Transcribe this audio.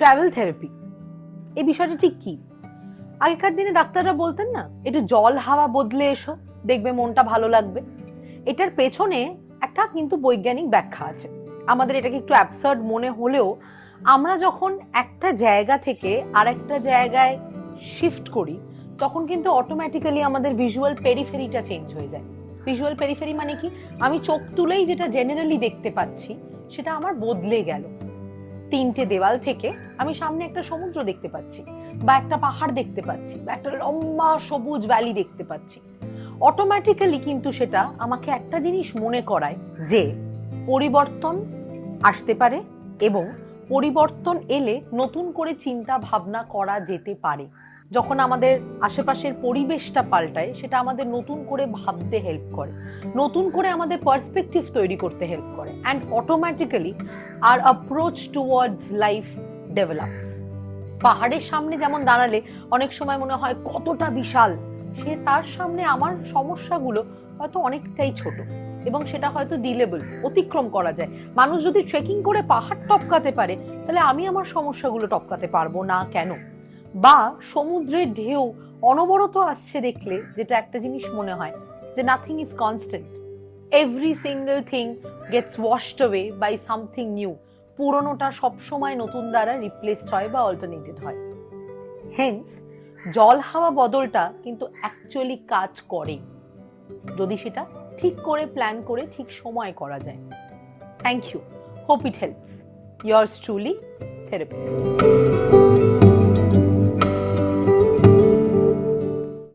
Travel therapy, এই বিষয়টা ঠিক কি? আগেকার দিনে ডাক্তাররা বলতেন না, একটু জল হাওয়া বদলে এসো, দেখবে মনটা ভালো লাগবে। এটার পেছনে একটা কিন্তু বৈজ্ঞানিক ব্যাখ্যা আছে। আমাদের এটাকে একটু অ্যাবসার্ড মনে হলেও আমরা যখন একটা জায়গা থেকে আরেকটা জায়গায় শিফট করি তখন কিন্তু অটোমেটিক্যালি আমাদের ভিজুয়াল পেরিফেরিটা চেঞ্জ হয়ে যায়। ভিজুয়াল পেরিফেরি মানে কি? আমি চোখ তুলেই যেটা জেনারেলি দেখতে পাচ্ছি সেটা আমার বদলে গেল। তিনটে দেওয়াল থেকে আমি সামনে একটা সমুদ্র দেখতে পাচ্ছি, বা একটা পাহাড় দেখতে পাচ্ছি, বা একটা লম্বা সবুজ ভ্যালি দেখতে পাচ্ছি। অটোমেটিক্যালি কিন্তু সেটা আমাকে একটা জিনিস মনে করায় যে পরিবর্তন আসতে পারে এবং পরিবর্তন এলে নতুন করে চিন্তা ভাবনা করা যেতে পারে। যখন আমাদের আশেপাশের পরিবেশটা পাল্টায় সেটা আমাদের নতুন করে ভাবতে হেল্প করে, নতুন করে আমাদের পার্সপেক্টিভ তৈরি করতে হেল্প করে, and automatically our approach towards life develops. পাহাড়ের সামনে যেমন দাঁড়ালে অনেক সময় মনে হয় কতটা বিশাল, সে তার সামনে আমার সমস্যাগুলো হয়তো অনেকটাই ছোট এবং সেটা হয়তো ডিলেবল, অতিক্রম করা যায়। মানুষ যদি ট্রেকিং করে পাহাড় টপকাতে পারে তাহলে আমি আমার সমস্যাগুলো টপকাতে পারবো না কেন? বা সমুদ্রের ঢেউ অনবরত আসছে দেখলে যেটা একটা জিনিস মনে হয় যে nothing is constant, every single thing gets washed away by something new. পুরনোটা সবসময় নতুন দ্বারা রিপ্লেসড হয় বা অল্টারনেটেড হয়। হেন্স জল হাওয়া বদলটা কিন্তু অ্যাকচুয়ালি কাজ করে যদি সেটা ঠিক করে প্ল্যান করে ঠিক সময় করা যায়। Thank you, hope it helps. Yours truly, therapist.